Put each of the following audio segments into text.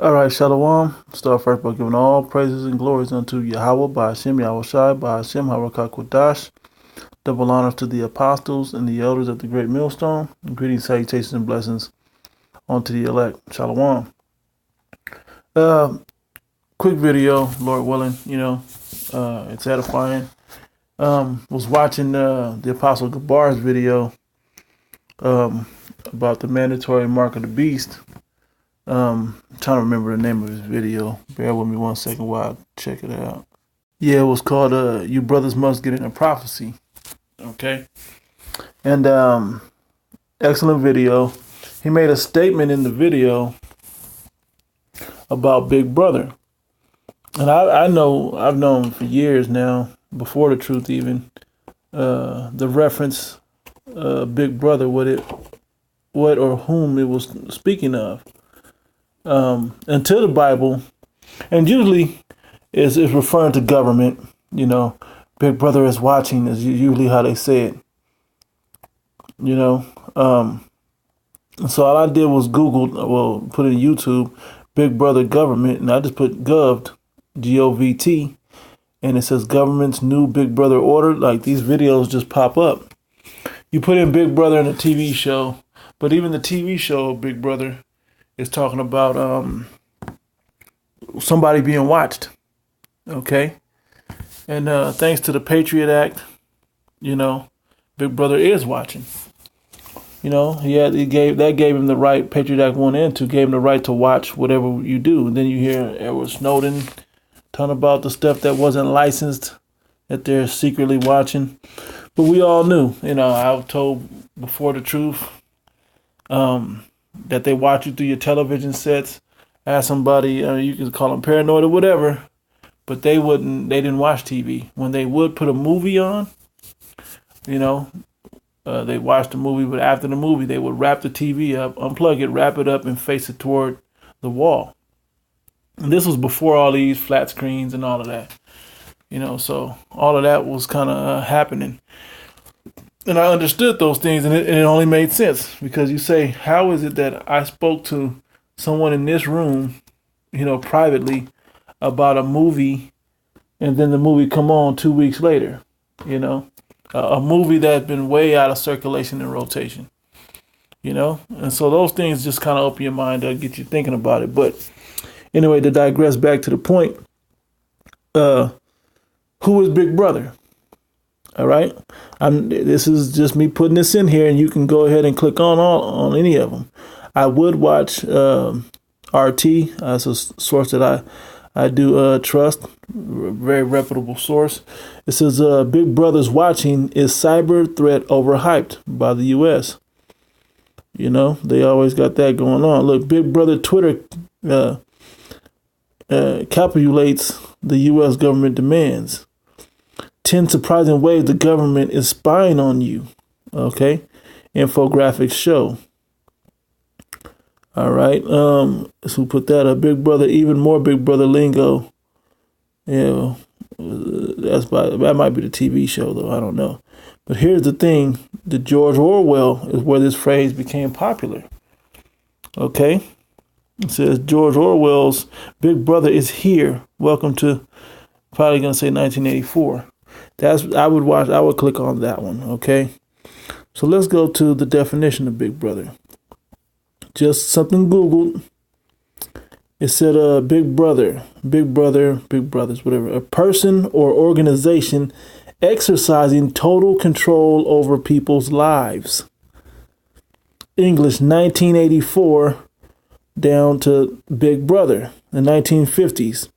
All right, Shalom. Start first by giving all praises and glories unto Yahweh, by Hashem, Yahweh Shai, by Hashem, Harakah Kodash. Double honors to the apostles and the elders of the great millstone. And greetings, salutations, and blessings unto the elect. Shalom. Quick video, Lord willing, it's edifying. Was watching the Apostle Gabar's video about the mandatory mark of the beast. I'm trying to remember the name of his video. Bear with me 1 second while I check it out. Yeah, it was called You Brothers Must Get in a Prophecy. Okay. And excellent video. He made a statement in the video about Big Brother. And I've known for years now, before the truth even, the reference Big Brother, what or whom it was speaking of. Until the Bible, and usually is referring to government, Big Brother is watching is usually how they say it, so all I did was put in YouTube, Big Brother government, and I just put govt, Govt, and it says government's new Big Brother order. Like, these videos just pop up. You put in Big Brother in a TV show, but even the TV show Big Brother is talking about somebody being watched, okay? And thanks to the Patriot Act, Big Brother is watching. He gave him the right. Patriot Act 1 and 2 gave him the right to watch whatever you do. And then you hear Edward Snowden talking about the stuff that wasn't licensed, that they're secretly watching. But we all knew, I was told before the truth, that they watch you through your television sets. Ask somebody, you can call them paranoid or whatever, but they didn't watch TV. When they would put a movie on, they watched the movie, but after the movie, they would wrap the TV up, unplug it, wrap it up, and face it toward the wall. And this was before all these flat screens and all of that, so all of that was kind of happening. And I understood those things, and it only made sense, because you say, how is it that I spoke to someone in this room, privately about a movie, and then the movie come on 2 weeks later, a movie that's been way out of circulation and rotation, and so those things just kind of open your mind to get you thinking about it. But anyway, to digress back to the point, who is Big Brother? All right. This is just me putting this in here, and you can go ahead and click on any of them. I would watch RT as a source that I do trust, very reputable source. It says Big Brother's watching is cyber threat overhyped by the U.S. They always got that going on. Look, Big Brother Twitter capitulates the U.S. government demands. 10 surprising ways the government is spying on you. Okay. Infographics show. All right. So put that up. Big Brother, even more Big Brother lingo. Yeah. That might be the TV show, though. I don't know. But here's the thing. The George Orwell is where this phrase became popular. Okay. It says George Orwell's Big Brother is here. Welcome to, probably going to say 1984. I would click on that one, okay? So let's go to the definition of Big Brother. Just something Googled. It said Big Brother, Big Brothers, whatever. A person or organization exercising total control over people's lives. English 1984 down to Big Brother, the 1950s.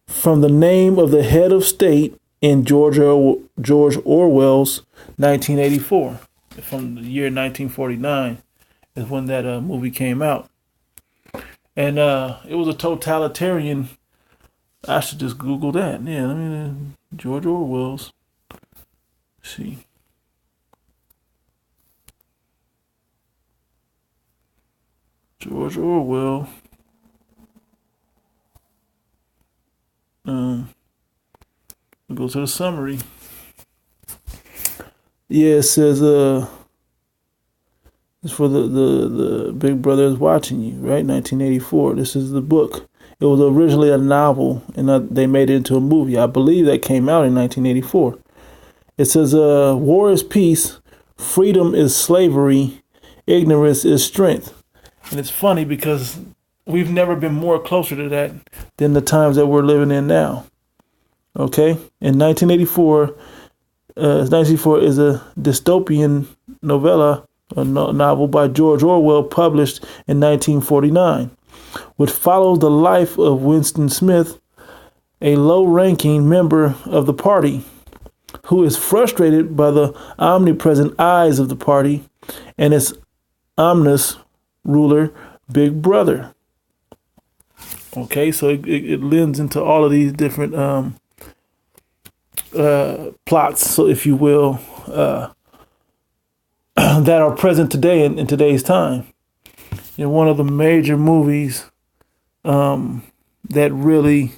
From the name of the head of state in George Orwell's 1984, from the year 1949 is when that movie came out. And it was a totalitarian. I should just Google that. Yeah, let me George Orwell's. Let's see. George Orwell. We'll go to the summary. Yeah, it says It's for the Big Brother Is Watching You, right? 1984. This is the book. It was originally a novel, and they made it into a movie. I believe that came out in 1984. It says, war is peace, freedom is slavery, ignorance is strength. And it's funny because we've never been more closer to that than the times that we're living in now. Okay? In 1984, 1984 is a dystopian novella, a novel by George Orwell, published in 1949, which follows the life of Winston Smith, a low-ranking member of the party, who is frustrated by the omnipresent eyes of the party and its ominous ruler, Big Brother. Okay, so it lends into all of these different plots, so if you will, that are present today in today's time. And one of the major movies that really,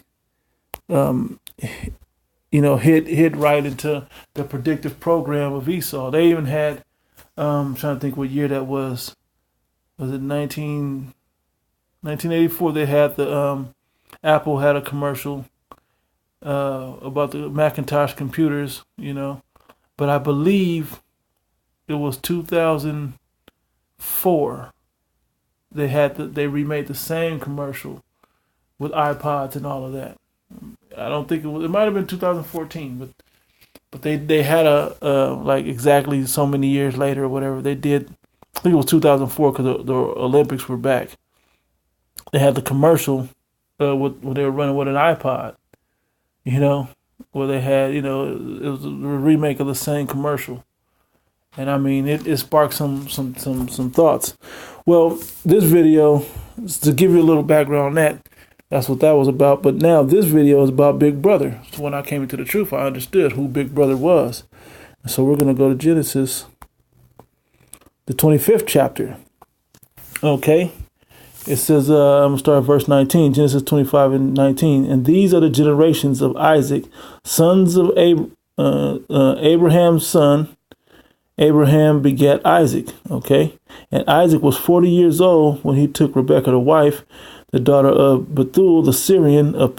hit right into the predictive program of Esau. They even had, I'm trying to think what year that was. Was it 1984? They had Apple had a commercial about the Macintosh computers, but I believe it was 2004. They remade the same commercial with iPods and all of that. I don't think it might have been 2014, but they had a like exactly so many years later or whatever they did. I think it was 2004 because the Olympics were back. They had the commercial where they were running with an iPod, where they had, it was a remake of the same commercial. And I mean, it sparked some thoughts. Well, this video, to give you a little background on that's what that was about. But now this video is about Big Brother. So when I came into the truth, I understood who Big Brother was. And so we're going to go to Genesis, the 25th chapter. Okay. It says, I'm going to start at verse 19, Genesis 25 and 19. And these are the generations of Isaac, sons of Abraham's son. Abraham begat Isaac, okay? And Isaac was 40 years old when he took Rebekah to wife, the daughter of Bethuel the Syrian of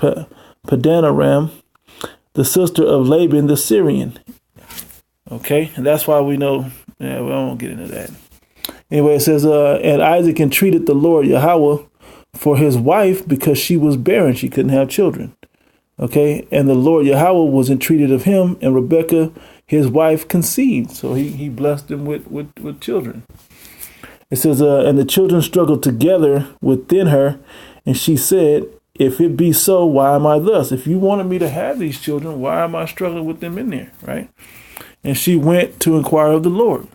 Padanaram, the sister of Laban the Syrian. Okay? And that's why we know, we won't get into that. Anyway, it says, and Isaac entreated the Lord Yahweh for his wife because she was barren. She couldn't have children. Okay? And the Lord Yahweh was entreated of him, and Rebekah, his wife, conceived. So he blessed them with children. It says, and the children struggled together within her. And she said, if it be so, why am I thus? If you wanted me to have these children, why am I struggling with them in there? Right? And she went to inquire of the Lord.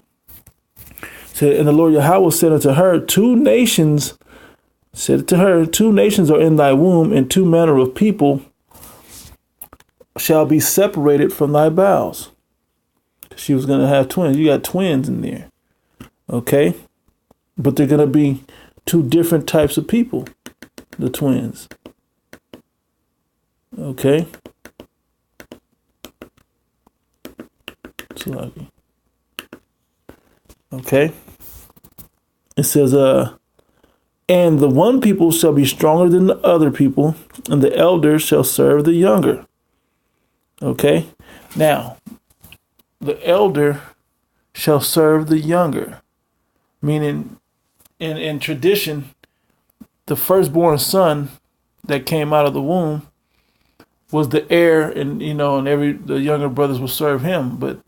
Said, and the Lord Yahweh said unto her, two nations are in thy womb, and two manner of people shall be separated from thy bowels. She was going to have twins. You got twins in there. Okay? But they're going to be two different types of people, the twins. Okay? It's lucky. Okay? It says, and the one people shall be stronger than the other people, and the elder shall serve the younger. Okay? Now, the elder shall serve the younger, meaning in tradition, the firstborn son that came out of the womb was the heir, and the younger brothers will serve him. But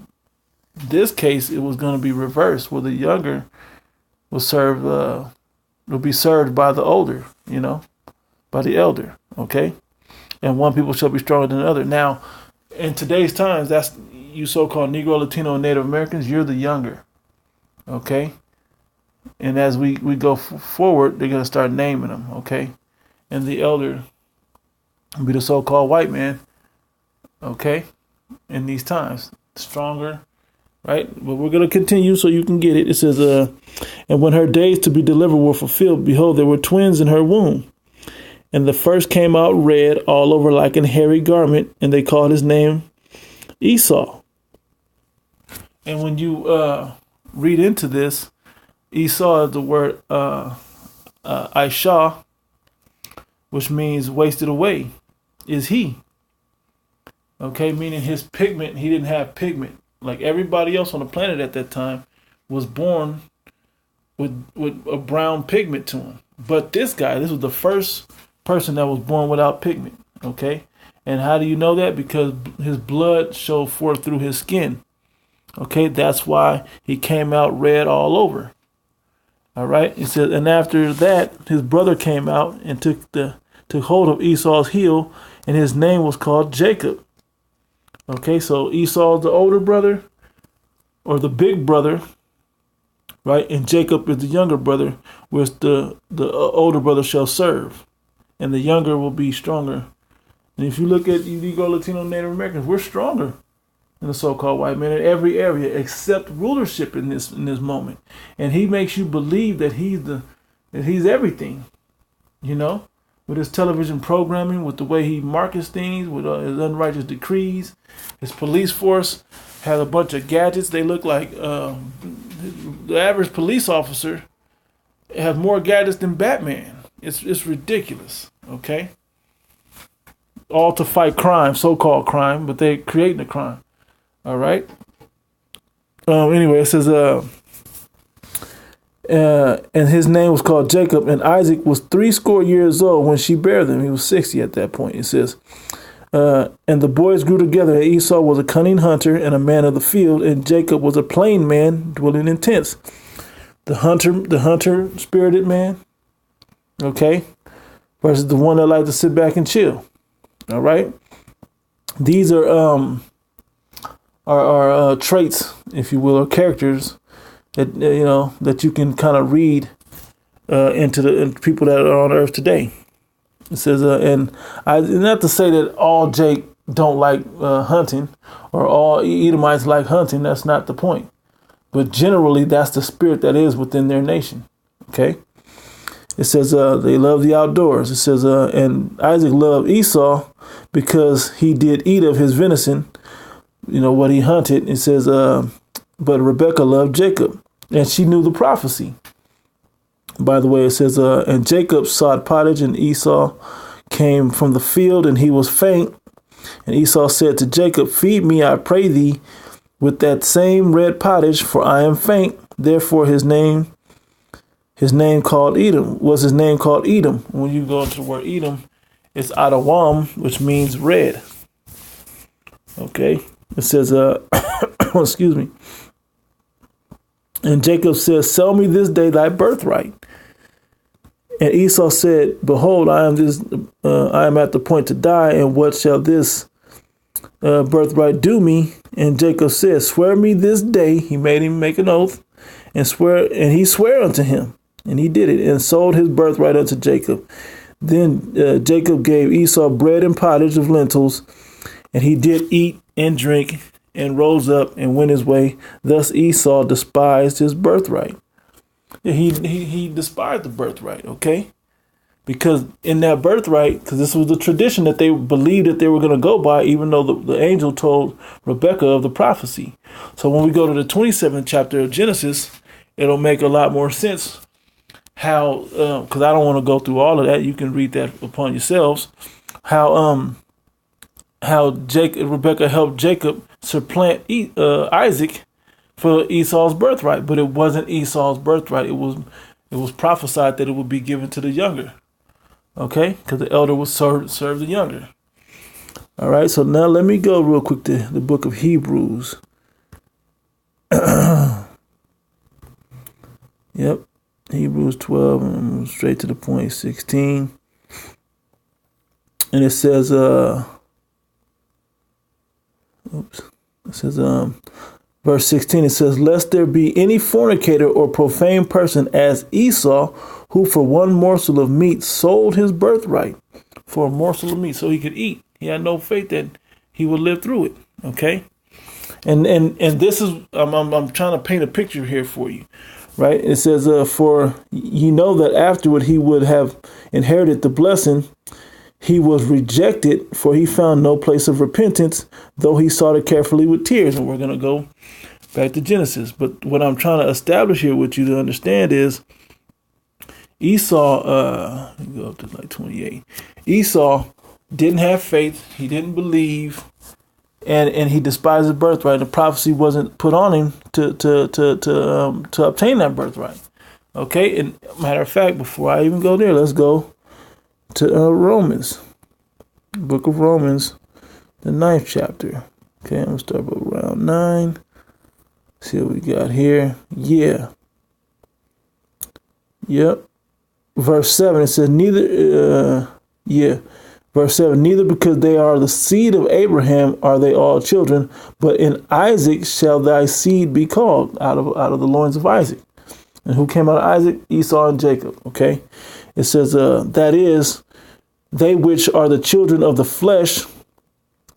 this case, it was going to be reversed, where the younger will be served by the older, by the elder. Okay, and one people shall be stronger than the other. Now, in today's times, that's you so-called Negro, Latino, and Native Americans. You're the younger. Okay, and as we go forward, they're going to start naming them. Okay, and the elder will be the so-called white man. Okay, in these times, stronger. Right? But we're going to continue so you can get it. It says, and when her days to be delivered were fulfilled, behold, there were twins in her womb. And the first came out red all over like an hairy garment, and they called his name Esau. And when you read into this, Esau is the word Isha, which means wasted away, is he. Okay, meaning his pigment, he didn't have pigment. Like everybody else on the planet at that time was born with a brown pigment to him. But this was the first person that was born without pigment. Okay, and how do you know that? Because his blood showed forth through his skin. Okay, that's why he came out red all over. All right, it says, and after that, his brother came out and took hold of Esau's heel, and his name was called Jacob. Okay, so Esau's the older brother, or the big brother, right? And Jacob is the younger brother, which the older brother shall serve, and the younger will be stronger. And if you look at Negro, Latino, Native Americans, we're stronger than the so-called white man in every area except rulership in this moment. And he makes you believe that he's everything, you know, with his television programming, with the way he markets things, with his unrighteous decrees. His police force has a bunch of gadgets. They look like the average police officer have more gadgets than Batman. It's ridiculous, okay? All to fight crime, so-called crime, but they're creating a crime. All right. Anyway, it says, and his name was called Jacob, and Isaac was 80 years old when she bare them. He was 60 at that point. It says, and the boys grew together. And Esau was a cunning hunter and a man of the field, and Jacob was a plain man dwelling in tents. The hunter spirited man, okay, versus the one that liked to sit back and chill. All right. These are traits, if you will, or characters that that you can kind of read into the people that are on earth today. It says, and not to say that all Jake don't like hunting or all Edomites like hunting. That's not the point. But generally, that's the spirit that is within their nation. Okay. It says they love the outdoors. It says, and Isaac loved Esau because he did eat of his venison, what he hunted. It says, but Rebekah loved Jacob, and she knew the prophecy. By the way, it says, and Jacob sought pottage, and Esau came from the field, and he was faint. And Esau said to Jacob, feed me, I pray thee, with that same red pottage, for I am faint. Therefore his name called Edom. Was his name called Edom? When you go into the word Edom, it's Adawam, which means red. Okay. It says, excuse me. And Jacob says, sell me this day thy birthright. And Esau said, behold, I am at the point to die, and what shall this birthright do me? And Jacob said, swear me this day. He made him make an oath and he sware unto him. And he did it and sold his birthright unto Jacob. Then Jacob gave Esau bread and pottage of lentils, and he did eat and drink and rose up and went his way. Thus Esau despised his birthright. He despised the birthright, okay? Because in that birthright, because this was the tradition that they believed that they were going to go by, even though the angel told Rebekah of the prophecy. So when we go to the 27th chapter of Genesis, it'll make a lot more sense how, because I don't want to go through all of that. You can read that upon yourselves. How Rebekah helped Jacob supplant Isaac for Esau's birthright, but it wasn't Esau's birthright. It was prophesied that it would be given to the younger. Okay, because the elder would serve the younger. All right, so now let me go real quick to the book of Hebrews. Yep, Hebrews 12, and straight to the point, 16. And it says, verse 16, it says, lest there be any fornicator or profane person as Esau, who for one morsel of meat sold his birthright for a morsel of meat so he could eat. He had no faith that he would live through it. Okay. And this is, I'm trying to paint a picture here for you, right? It says, for you know that afterward he would have inherited the blessing. He was rejected, for he found no place of repentance, though he sought it carefully with tears. And we're going to go Back to Genesis. But what I'm trying to establish here with you to understand is Esau, go up to like 28. Esau didn't have faith. He didn't believe, and he despised his birthright. The prophecy wasn't put on him to obtain that birthright. Okay. And matter of fact, before I even go there, let's go to Romans, book of Romans, the 9th chapter. Okay. I'm gonna start around 9. See what we got here. Yeah. Yep. Verse 7, it says, Verse 7, neither because they are the seed of Abraham are they all children, but in Isaac shall thy seed be called, out of the loins of Isaac. And who came out of Isaac? Esau and Jacob. Okay. It says, that is, they which are the children of the flesh,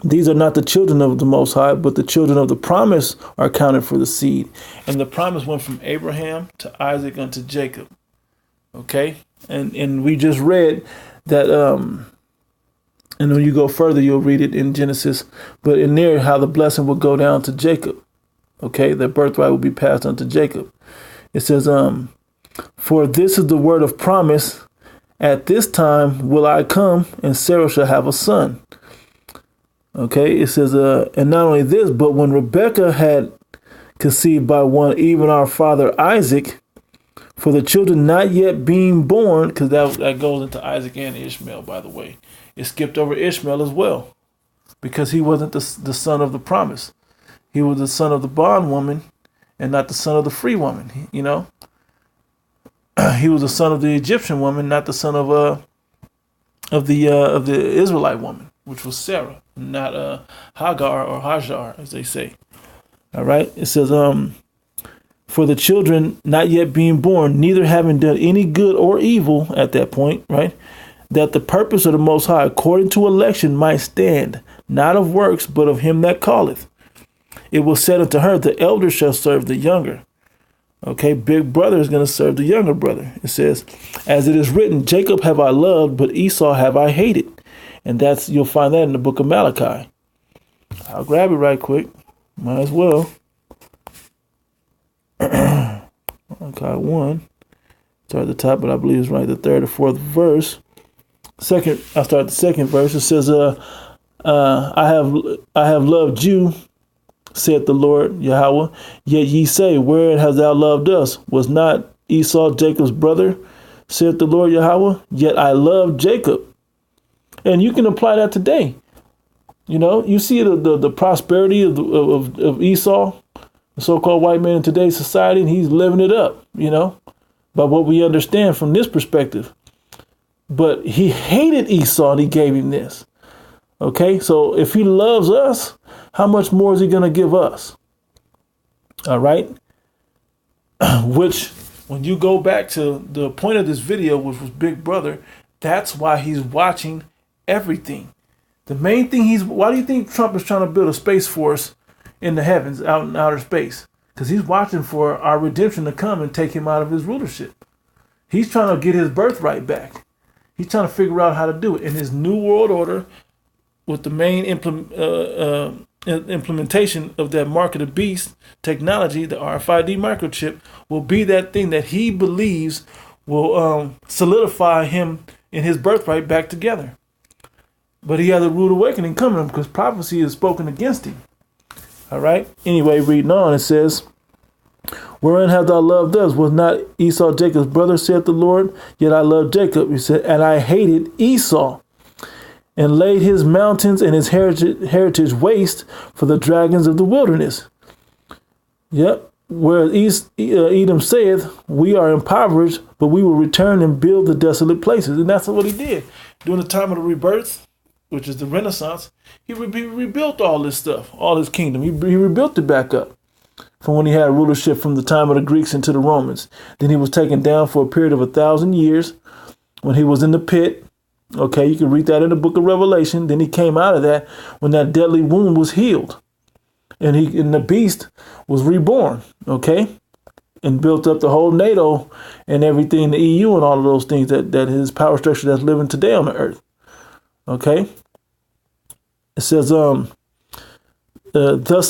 these are not the children of the Most High, but the children of the promise are counted for the seed. And the promise went from Abraham to Isaac unto Jacob. Okay. And we just read that, and when you go further, you'll read it in Genesis, but in there, how the blessing will go down to Jacob. Okay. The birthright will be passed unto Jacob. It says, for this is the word of promise. At this time will I come, and Sarah shall have a son. Okay, it says, and not only this, but when Rebekah had conceived by one, even our father Isaac, for the children not yet being born, because that goes into Isaac and Ishmael, by the way. It skipped over Ishmael as well, because he wasn't the son of the promise. He was the son of the bondwoman and not the son of the free woman, you know. He was the son of the Egyptian woman, not the son of the Israelite woman, which was Sarah, not Hagar or Hajar, as they say. All right. It says, for the children not yet being born, neither having done any good or evil at that point, right, that the purpose of the Most High, according to election, might stand, not of works, but of him that calleth. It was said unto her, the elder shall serve the younger. Okay, big brother is going to serve the younger brother. It says, as it is written, Jacob have I loved, but Esau have I hated. And you'll find that in the book of Malachi. I'll grab it right quick. Might as well. Malachi 1. Start at the top, but I believe it's right the third or fourth verse. I'll start the second verse. It says, I have loved you, saith the Lord Yahweh. Yet ye say, where hast thou loved us? Was not Esau Jacob's brother, saith the Lord Yahweh? Yet I love Jacob. And you can apply that today. You know, you see the prosperity of Esau, the so-called white man in today's society, and he's living it up, you know, by what we understand from this perspective. But he hated Esau and he gave him this. Okay, so if he loves us, how much more is he going to give us? All right. Which, when you go back to the point of this video, which was Big Brother, that's why he's watching everything. The main thing why do you think Trump is trying to build a space force in the heavens, out in outer space? Because he's watching for our redemption to come and take him out of his rulership. He's trying to get his birthright back. He's trying to figure out how to do it in his new world order, with the main implementation of that mark of the beast technology. The RFID microchip will be that thing that he believes will solidify him in his birthright back together. But he has a rude awakening coming because prophecy is spoken against him. All right. Anyway, reading on, it says, wherein hast thou loved us? Was not Esau Jacob's brother, saith the Lord? Yet I loved Jacob, he said, and I hated Esau, and laid his mountains and his heritage waste for the dragons of the wilderness. Yep. Whereas Edom saith, we are impoverished, but we will return and build the desolate places. And that's what he did. During the time of the rebirth, which is the Renaissance, he rebuilt all this stuff, all his kingdom. He rebuilt it back up from when he had rulership from the time of the Greeks into the Romans. Then he was taken down for a period of 1,000 years when he was in the pit. Okay, you can read that in the book of Revelation. Then he came out of that when that deadly wound was healed. And the beast was reborn, okay, and built up the whole NATO and everything, the EU and all of those things that his power structure that's living today on the earth. Okay. It says, thus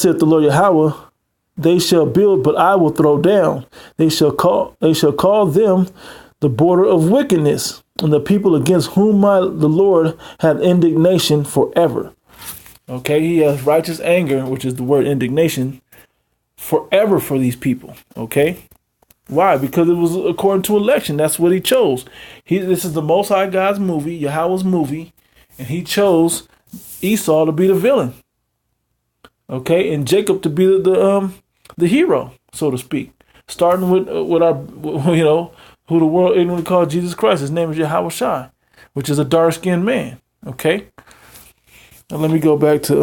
saith the Lord Yahweh, they shall build, but I will throw down. They shall call them the border of wickedness, and the people against whom the Lord hath indignation forever. Okay, he has righteous anger, which is the word indignation, forever for these people. Okay, why? Because it was according to election. That's what he chose. This is the Most High God's movie, Yahweh's movie, and he chose Esau to be the villain. Okay, and Jacob to be the hero, so to speak. Starting with our, who the world ignorantly called Jesus Christ. His name is Yahweh Shai, which is a dark-skinned man. Okay. Now let me go back to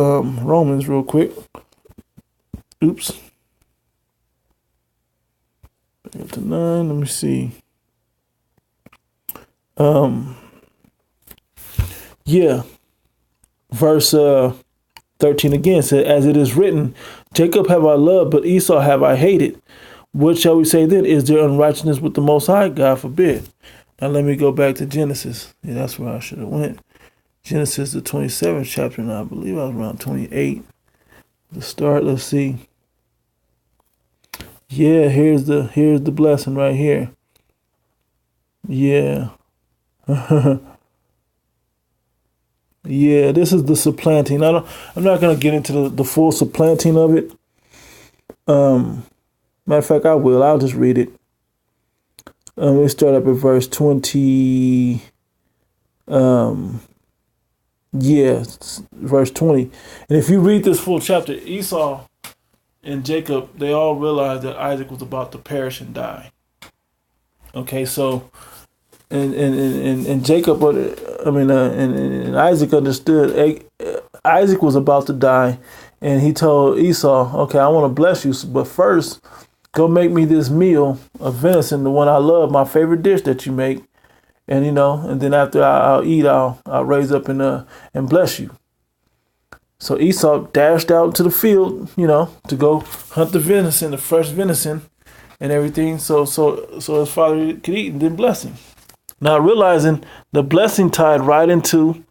Romans real quick. Oops. Back up to 9. Let me see. Verse 13 again said, as it is written, Jacob have I loved, but Esau have I hated. What shall we say then? Is there unrighteousness with the Most High? God forbid. Now let me go back to Genesis. Yeah, that's where I should have went. Genesis, the 27th chapter, and I believe I was around 28. The start, let's see. Yeah, here's the blessing right here. Yeah. Yeah, this is the supplanting. I'm not going to get into the full supplanting of it. Matter of fact, I will. I'll just read it. Let me start up at verse 20. Verse 20. And if you read this full chapter, Esau and Jacob, they all realized that Isaac was about to perish and die. Okay, so and Jacob, and Isaac understood. Isaac was about to die, and he told Esau, "Okay, I want to bless you, but first, go make me this meal of venison, the one I love, my favorite dish that you make, and and then after I'll eat, I'll raise up and bless you." So Esau dashed out to the field, to go hunt the venison, the fresh venison, and everything, so his father could eat and then bless him. Not realizing the blessing tied right into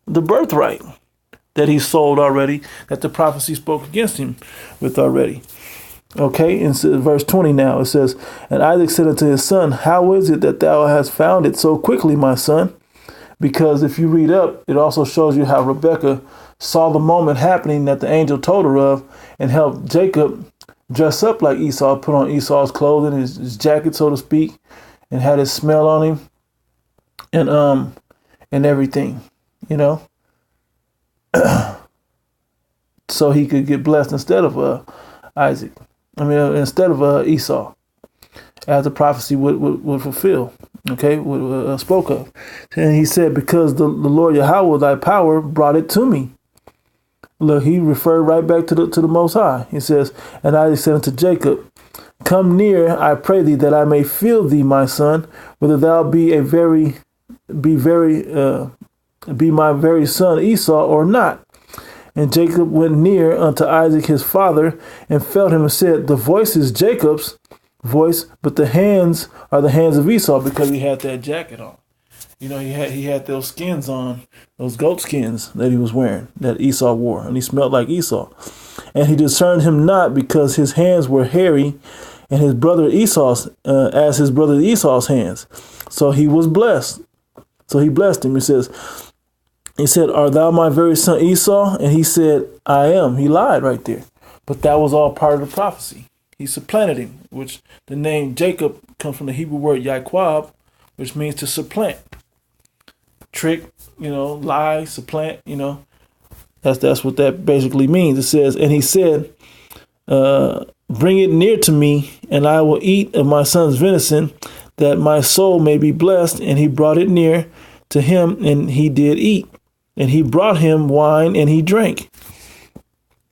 the birthright that he sold already, that the prophecy spoke against him with already. Okay, in verse 20 now, it says, and Isaac said unto his son, how is it that thou hast found it so quickly, my son? Because if you read up, it also shows you how Rebekah saw the moment happening that the angel told her of and helped Jacob dress up like Esau, put on Esau's clothing, his jacket, so to speak, and had his smell on him and everything, so he could get blessed instead of Isaac. Instead of Esau, as the prophecy would fulfill. Okay, spoke of. And he said, because the Lord Yahweh, thy power, brought it to me. Look, he referred right back to the Most High. He says, and Isaac said unto Jacob, come near, I pray thee, that I may feel thee, my son, whether thou be my very son Esau or not. And Jacob went near unto Isaac his father and felt him and said, the voice is Jacob's voice, but the hands are the hands of Esau, because he had that jacket on. He had those skins on, those goat skins that he was wearing, that Esau wore, and he smelled like Esau. And he discerned him not, because his hands were hairy, and his brother Esau's, as his brother Esau's hands. So he was blessed. So he blessed him. He said, art thou my very son Esau? And he said, I am. He lied right there. But that was all part of the prophecy. He supplanted him, which the name Jacob comes from the Hebrew word Yaquab, which means to supplant. Trick, lie, supplant, That's what that basically means. It says, and he said, bring it near to me, and I will eat of my son's venison, that my soul may be blessed. And he brought it near to him, and he did eat. And he brought him wine, and he drank.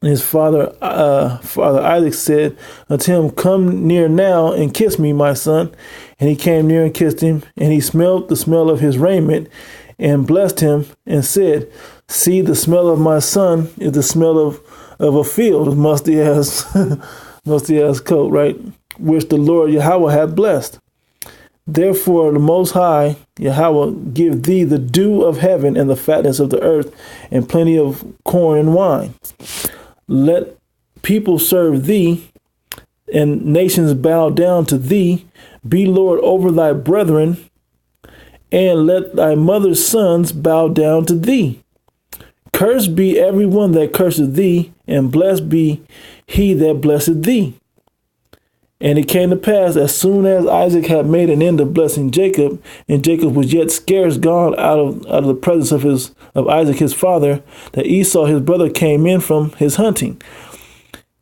And his father Isaac said unto him, come near now and kiss me, my son. And he came near and kissed him, and he smelled the smell of his raiment, and blessed him, and said, see, the smell of my son is the smell of a field, musty as coat, right? Which the Lord Yahweh hath blessed. Therefore the Most High Yahweh give thee the dew of heaven and the fatness of the earth and plenty of corn and wine. Let people serve thee and nations bow down to thee. Be Lord over thy brethren, and let thy mother's sons bow down to thee. Cursed be every one that curseth thee, and blessed be he that blesseth thee. And it came to pass, as soon as Isaac had made an end of blessing Jacob, and Jacob was yet scarce gone out of the presence of Isaac his father, that Esau his brother came in from his hunting.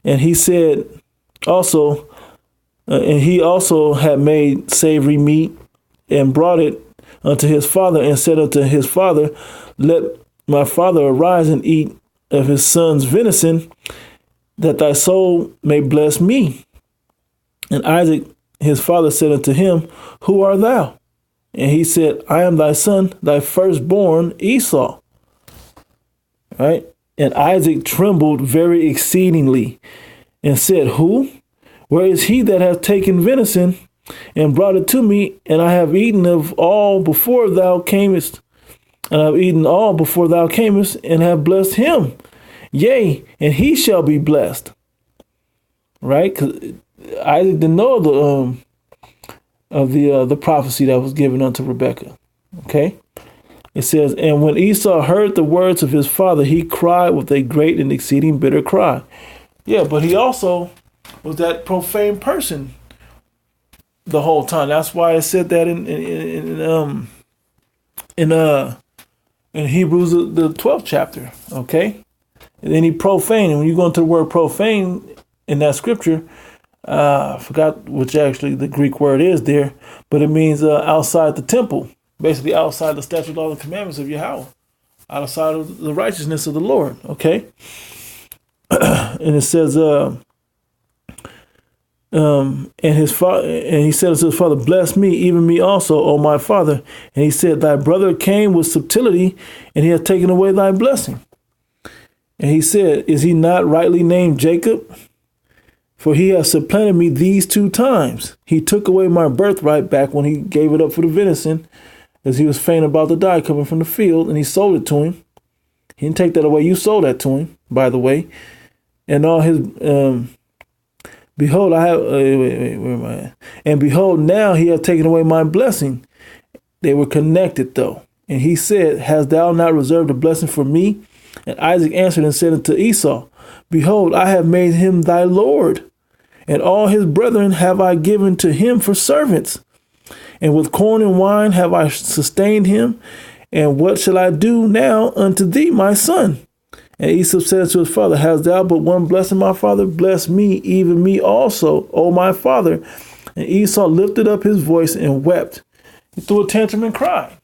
And he said also, and he also had made savory meat, and brought it unto his father, and said unto his father, let my father arise and eat of his son's venison, that thy soul may bless me. And Isaac his father said unto him, who art thou? And he said, I am thy son, thy firstborn Esau. Right? And Isaac trembled very exceedingly, and said, who? Where is he that hath taken venison and brought it to me? And I have eaten of all before thou camest, and I have eaten all before thou camest, and have blessed him. Yea, and he shall be blessed. Right? Because Isaac didn't know the prophecy that was given unto Rebekah. Okay? It says, and when Esau heard the words of his father, he cried with a great and exceeding bitter cry. Yeah, but he also was that profane person the whole time. That's why it said that in Hebrews the 12th chapter. Okay? And then he profaned. And when you go into the word profane in that scripture, I forgot which actually the Greek word is there, but it means outside the temple, basically outside the statute, law, and commandments of Yahweh, outside of the righteousness of the Lord. Okay, and it says, and he said to his father, bless me, even me also, O my father. And he said, thy brother came with subtlety, and he hath taken away thy blessing. And he said, is he not rightly named Jacob? For he has supplanted me these 2 times. He took away my birthright back when he gave it up for the venison, as he was faint about to die coming from the field, and he sold it to him. He didn't take that away. You sold that to him, by the way. And all his, behold, I have, where am I at? And behold, now he hath taken away my blessing. They were connected, though. And he said, hast thou not reserved a blessing for me? And Isaac answered and said unto Esau, behold, I have made him thy Lord, and all his brethren have I given to him for servants. And with corn and wine have I sustained him. And what shall I do now unto thee, my son? And Esau said unto his father, hast thou but one blessing, my father? Bless me, even me also, O my father. And Esau lifted up his voice and wept. He threw a tantrum and cried.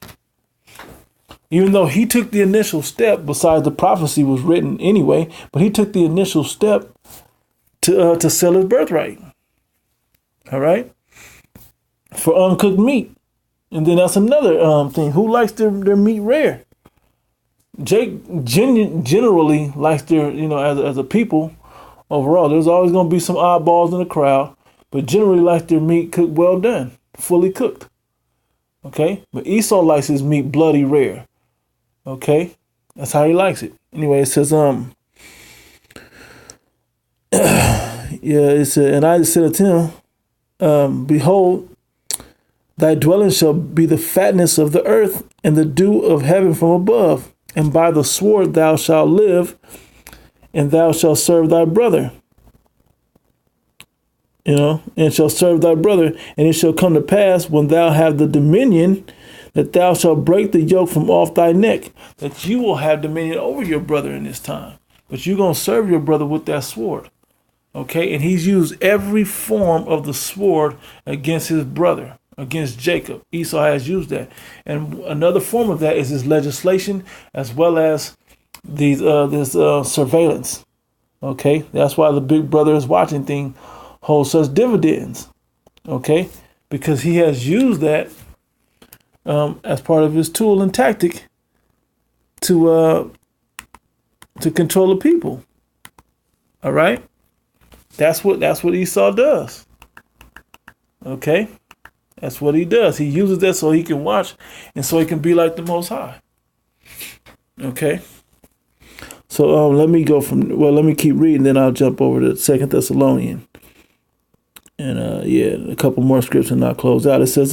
Even though he took the initial step, besides the prophecy was written anyway, but he took the initial step to sell his birthright. All right? For uncooked meat. And then that's another thing. Who likes their meat rare? Jake generally likes their, as a people overall, there's always going to be some oddballs in the crowd, but generally likes their meat cooked well done, fully cooked. Okay? But Esau likes his meat bloody rare. Okay? That's how he likes it. Anyway, it says, and I said unto him, behold, thy dwelling shall be the fatness of the earth and the dew of heaven from above. And by the sword thou shalt live, and thou shalt serve thy brother. And shall serve thy brother. And it shall come to pass, when thou have the dominion, that thou shalt break the yoke from off thy neck, that you will have dominion over your brother in this time. But you're going to serve your brother with that sword. Okay? And he's used every form of the sword against his brother, against Jacob. Esau has used that. And another form of that is his legislation, as well as this surveillance. Okay? That's why the big brother is watching thing holds such dividends. Okay? Because he has used that as part of his tool and tactic to control the people. All right? That's what Esau does. Okay? That's what he does. He uses that so he can watch and so he can be like the Most High. Okay? So let me keep reading, then I'll jump over to 2 Thessalonians. And a couple more scripts and I'll close out. It says,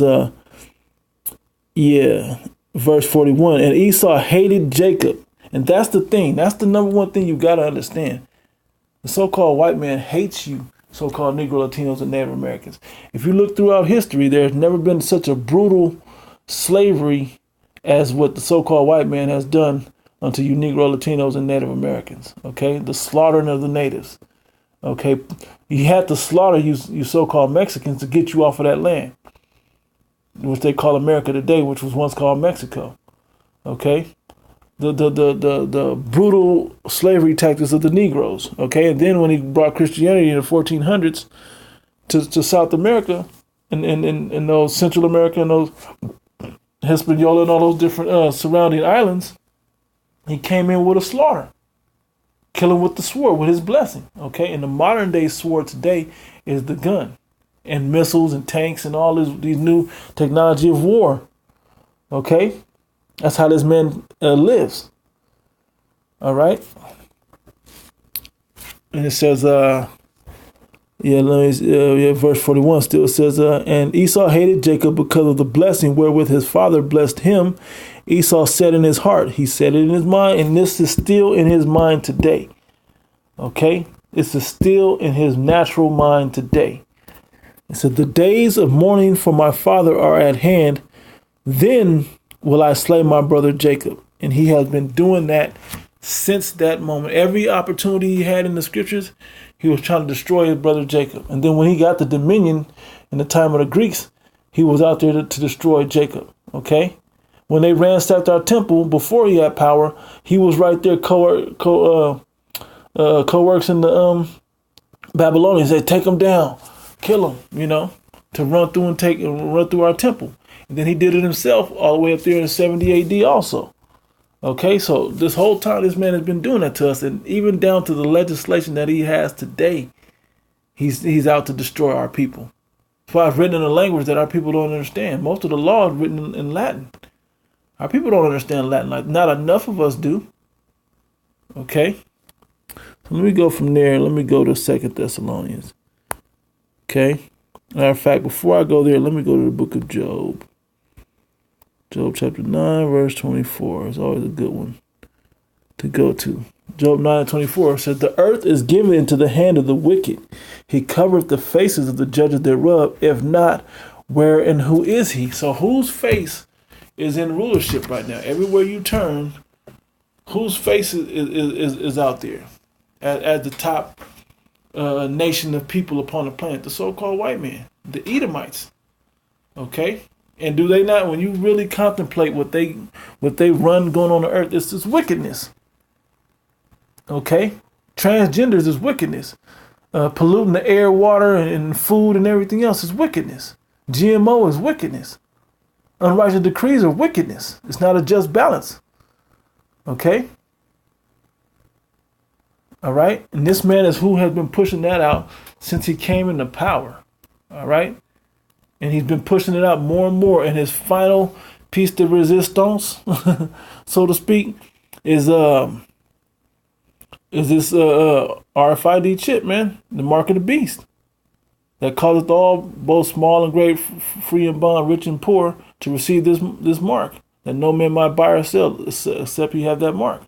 verse 41, and Esau hated Jacob. And that's the thing. That's the number one thing you got to understand. The so-called white man hates you, so-called Negro, Latinos, and Native Americans. If you look throughout history, there's never been such a brutal slavery as what the so-called white man has done unto you Negro, Latinos, and Native Americans. Okay, the slaughtering of the natives. Okay, he had to slaughter you so-called Mexicans to get you off of that land, which they call America today, which was once called Mexico. Okay, the brutal slavery tactics of the Negroes. Okay, and then when he brought Christianity in the 1400s to South America and those Central America and those Hispaniola and all those different surrounding islands, he came in with a slaughter, killing with the sword, with his blessing. Okay, and the modern day sword today is the gun and missiles and tanks and all these new technology of war. Okay, that's how this man lives. All right, and it says, verse 41 still says, and Esau hated Jacob because of the blessing wherewith his father blessed him. Esau said in his heart, he said it in his mind, and this is still in his mind today. Okay, this is still in his natural mind today. It said, the days of mourning for my father are at hand. Then will I slay my brother Jacob. And he has been doing that since that moment. Every opportunity he had in the scriptures, he was trying to destroy his brother Jacob. And then when he got the dominion in the time of the Greeks, he was out there to destroy Jacob. Okay, when they ransacked our temple before he had power, he was right there co-works in the Babylonians. They take him down, kill him, to run through our temple. And then he did it himself all the way up there in 70 AD also. Okay, so this whole time this man has been doing that to us, and even down to the legislation that he has today, he's out to destroy our people. That's why it's written in a language that our people don't understand. Most of the law is written in Latin. Our people don't understand Latin. Like, not enough of us do. Okay, so let me go from there. Let me go to 2 Thessalonians. Okay, matter of fact, before I go there, let me go to the book of Job. Job chapter 9, verse 24 is always a good one to go to. Job 9:24 says, the earth is given into the hand of the wicked. He covereth the faces of the judges thereof. If not, where and who is he? So whose face is in rulership right now? Everywhere you turn, whose face is out there as the top nation of people upon the planet? The so-called white man, the Edomites. Okay. And do they not, when you really contemplate what they run going on the earth, it's this wickedness. Okay? Transgenders is wickedness. Polluting the air, water, and food and everything else is wickedness. GMO is wickedness. Unrighteous decrees are wickedness. It's not a just balance. Okay? All right? And this man is who has been pushing that out since he came into power. All right? And he's been pushing it out more and more. And his final piece de resistance, so to speak, is this RFID chip, man, the mark of the beast, that causeth all, both small and great, free and bond, rich and poor, to receive this mark, that no man might buy or sell except you have that mark.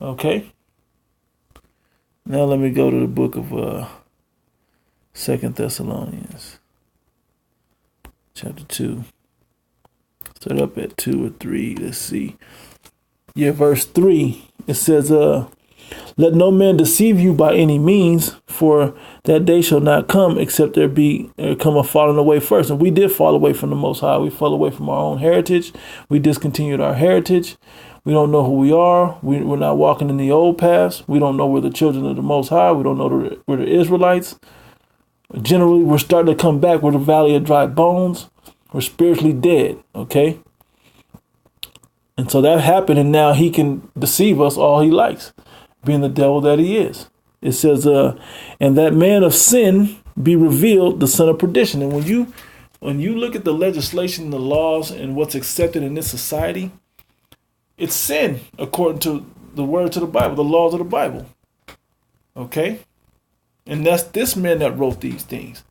Okay. Now let me go to the book of 2 Thessalonians. Chapter 2. Start up at 2 or 3. Let's see. Yeah, verse 3. It says, let no man deceive you by any means, for that day shall not come except there come a falling away first. And we did fall away from the Most High. We fell away from our own heritage. We discontinued our heritage. We don't know who we are. We're not walking in the old paths. We don't know we're the children of the Most High. We don't know we're the Israelites. Generally, we're starting to come back. We're the valley of dry bones. We're spiritually dead, okay? And so that happened, and now he can deceive us all he likes, being the devil that he is. It says, and that man of sin be revealed, the son of perdition. And when you look at the legislation, the laws, and what's accepted in this society, it's sin, according to the words of the Bible, the laws of the Bible, okay? And that's this man that wrote these things.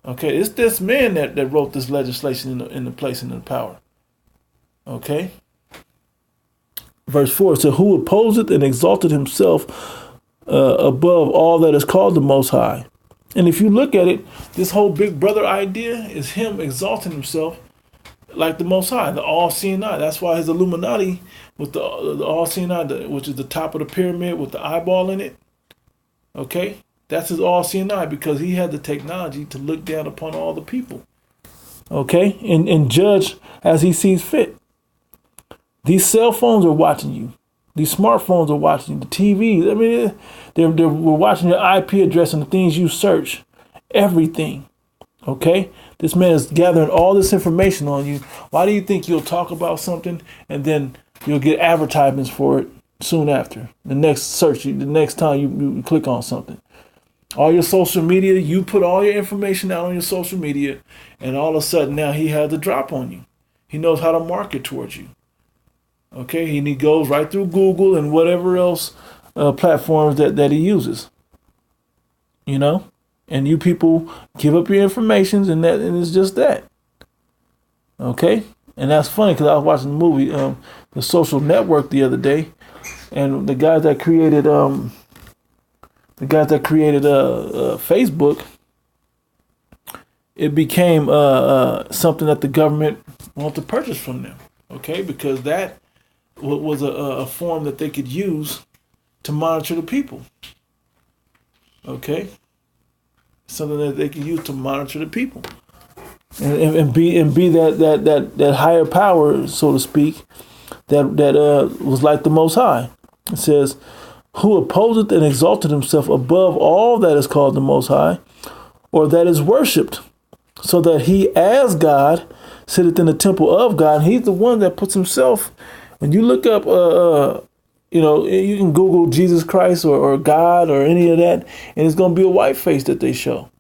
Okay, it's this man that wrote this legislation in the place and in the power. Okay. Verse 4 says, who opposeth and exalted himself above all that is called the Most High. And if you look at it, this whole big brother idea is him exalting himself like the Most High, the all-seeing eye. That's why his Illuminati with the all-seeing eye, which is the top of the pyramid with the eyeball in it. Okay, that's his all-seeing eye, because he had the technology to look down upon all the people. Okay, and judge as he sees fit. These cell phones are watching you. These smartphones are watching you. The TV. I mean, we're watching your IP address and the things you search. Everything. Okay? This man is gathering all this information on you. Why do you think you'll talk about something and then you'll get advertisements for it soon after? The next search, the next time you click on something. All your social media, you put all your information out on your social media, and all of a sudden now he has a drop on you. He knows how to market towards you. Okay, and he goes right through Google and whatever else platforms that he uses. You know, and you people give up your information, and it's just that. Okay, and that's funny because I was watching the movie, The Social Network, the other day, and the guys that created Facebook, it became something that the government wanted to purchase from them. Okay, because that was a form that they could use to monitor the people. Okay, something that they could use to monitor the people, and be that higher power, so to speak, that was like the Most High. It says, who opposeth and exalted himself above all that is called the Most High, or that is worshipped, so that he as God sitteth in the temple of God. And he's the one that puts himself. When you look up, you can Google Jesus Christ or God or any of that, and it's going to be a white face that they show.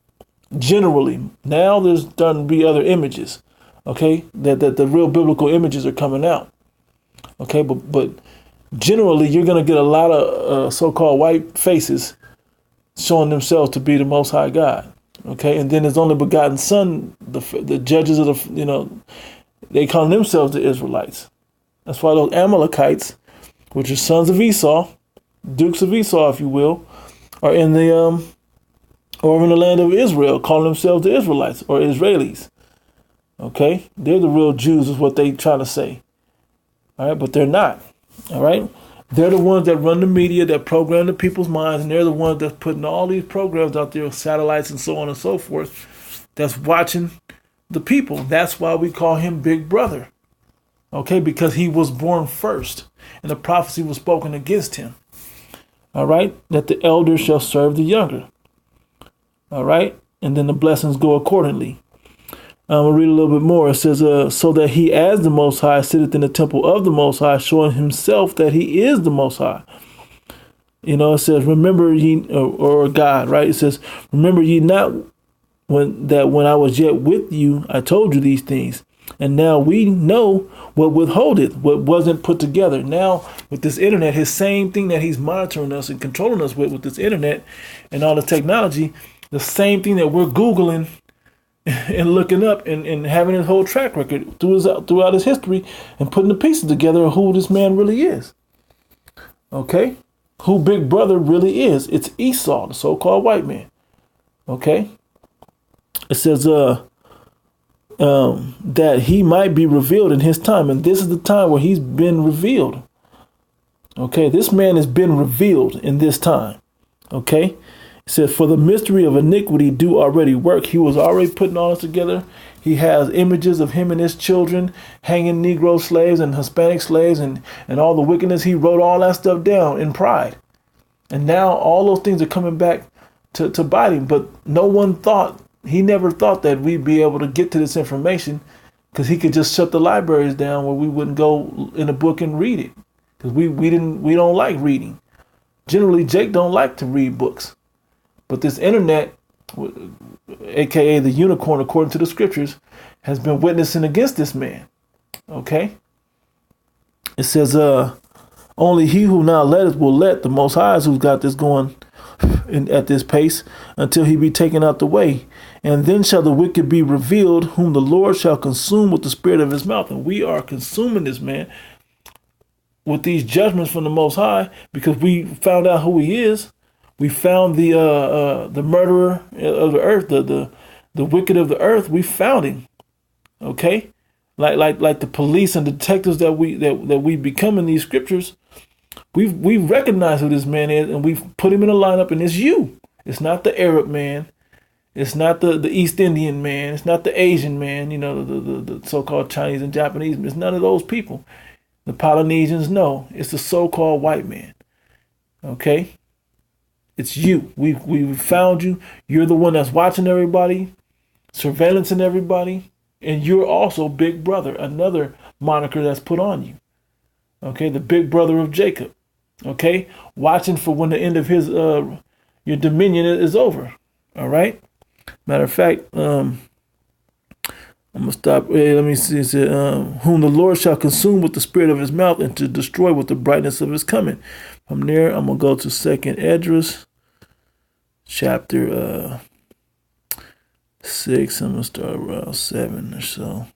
Generally, now there's starting to be other images, okay, that the real biblical images are coming out, okay, but generally you're going to get a lot of so-called white faces showing themselves to be the Most High God, okay, and then his only begotten Son, the judges of they call themselves the Israelites. That's why those Amalekites, which are sons of Esau, dukes of Esau, if you will, are in the land of Israel, calling themselves the Israelites or Israelis. Okay, they're the real Jews, is what they try to say. All right, but they're not. All right, they're the ones that run the media, that program the people's minds, and they're the ones that's putting all these programs out there, satellites and so on and so forth, that's watching the people. That's why we call him Big Brother. Okay, because he was born first, and the prophecy was spoken against him. All right, that the elder shall serve the younger. All right, and then the blessings go accordingly. We'll read a little bit more. It says, so that he as the Most High sitteth in the temple of the Most High, showing himself that he is the Most High. You know, it says, remember ye, or God, right? It says, remember ye not when I was yet with you, I told you these things. And now we know what withholdeth, what wasn't put together. Now, with this internet, his same thing that he's monitoring us and controlling us with this internet and all the technology, the same thing that we're Googling and looking up and having his whole track record throughout his history and putting the pieces together of who this man really is. Okay? Who Big Brother really is. It's Esau, the so-called white man. Okay? It says, that he might be revealed in his time. And this is the time where he's been revealed. Okay, this man has been revealed in this time. Okay, it says, for the mystery of iniquity do already work. He was already putting all this together. He has images of him and his children hanging Negro slaves and Hispanic slaves and all the wickedness. He wrote all that stuff down in pride. And now all those things are coming back to bite him. But he never thought that we'd be able to get to this information, because he could just shut the libraries down where we wouldn't go in a book and read it, because we don't like reading. Generally, Jake don't like to read books, but this internet, aka the unicorn, according to the scriptures, has been witnessing against this man. Okay, it says, only he who now letteth will let. The Most High, who's got this going, at this pace until he be taken out the way. And then shall the wicked be revealed, whom the Lord shall consume with the spirit of his mouth. And we are consuming this man with these judgments from the Most High because we found out who he is. We found the murderer of the earth, the wicked of the earth. We found him. Okay, like the police and detectives that we become in these scriptures. We've recognized who this man is, and we've put him in a lineup. And it's you. It's not the Arab man. It's not the East Indian man. It's not the Asian man. You know, the so-called Chinese and Japanese. It's none of those people. The Polynesians, no. It's the so-called white man. Okay. It's you. We've found you. You're the one that's watching everybody, surveillancing everybody, and you're also Big Brother, another moniker that's put on you. Okay, the big brother of Jacob. Okay, watching for when the end of his your dominion is over. All right. Matter of fact, I'm gonna stop. Let me see. It said, "Whom the Lord shall consume with the spirit of his mouth, and to destroy with the brightness of his coming." From there, I'm gonna go to 2nd Esdras, chapter 6. I'm gonna start around 7 or so.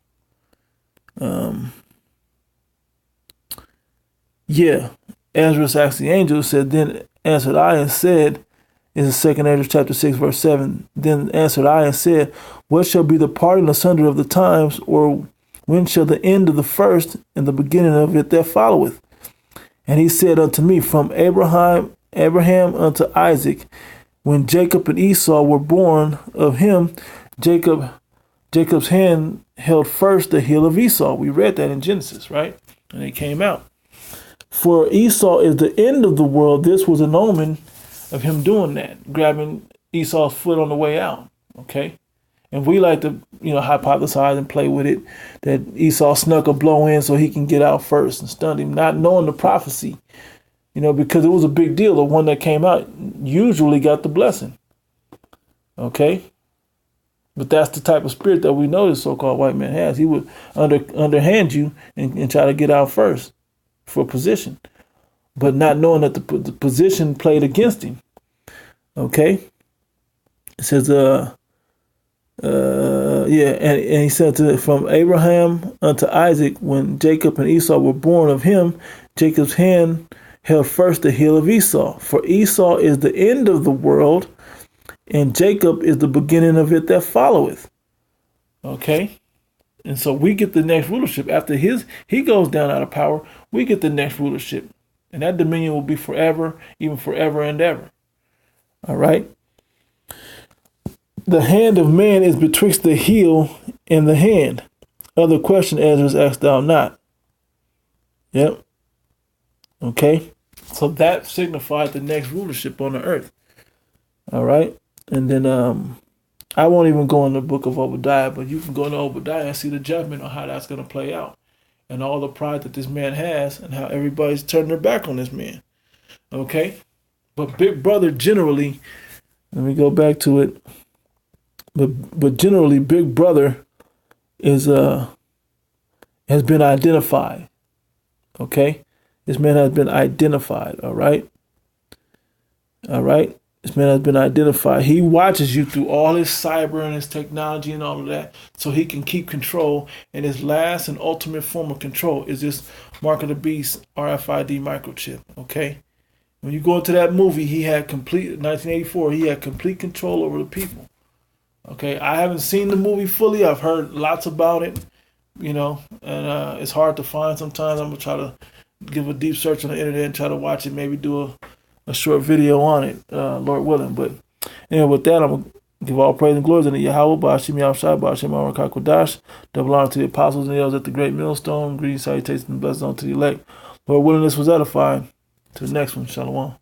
Yeah, Esdras asked the angel, said, "Then answered I and said," in 2nd Esdras chapter 6, verse 7, "Then answered I and said, what shall be the parting asunder of the times, or when shall the end of the first and the beginning of it that followeth? And he said unto me, from Abraham unto Isaac, when Jacob and Esau were born of him, Jacob's hand held first the heel of Esau." We read that in Genesis, right? And it came out. "For Esau is the end of the world." This was an omen of him doing that, grabbing Esau's foot on the way out. Okay. And we like to, hypothesize and play with it that Esau snuck a blow in so he can get out first and stun him, not knowing the prophecy, because it was a big deal. The one that came out usually got the blessing. Okay. But that's the type of spirit that we know this so-called white man has. He would underhand you and try to get out first for position, but not knowing that the position played against him. Okay. It says, and he said from Abraham unto Isaac, when Jacob and Esau were born of him, Jacob's hand held first the heel of Esau. For Esau is the end of the world, and Jacob is the beginning of it that followeth. Okay. And so we get the next rulership. After he goes down out of power, we get the next rulership. And that dominion will be forever, even forever and ever. All right. "The hand of man is betwixt the heel and the hand. Other question, Ezra, asked thou not." Yep. Okay. So that signified the next rulership on the earth. All right. And then I won't even go in the book of Obadiah, but you can go into Obadiah and see the judgment on how that's going to play out, and all the pride that this man has, and how everybody's turning their back on this man. Okay. But Big Brother generally, let me go back to it. But generally, Big Brother has been identified. Okay, this man has been identified. All right. This man has been identified. He watches you through all his cyber and his technology and all of that, so he can keep control. And his last and ultimate form of control is this Mark of the Beast RFID microchip. Okay. When you go into that movie, he had 1984. He had complete control over the people. Okay, I haven't seen the movie fully. I've heard lots about it, and it's hard to find sometimes. I'm going to try to give a deep search on the internet and try to watch it, maybe do a short video on it, Lord willing. But anyway, with that, I'm going to give all praise and glory to Yahweh, Ba'ashim Yahushai, Ba'ashim Arakah Kodash. Double honor to the apostles and the elders at the great millstone. Greetings, salutations, and blessings unto the elect. Lord willing, this was edifying. To the next one, Shalom.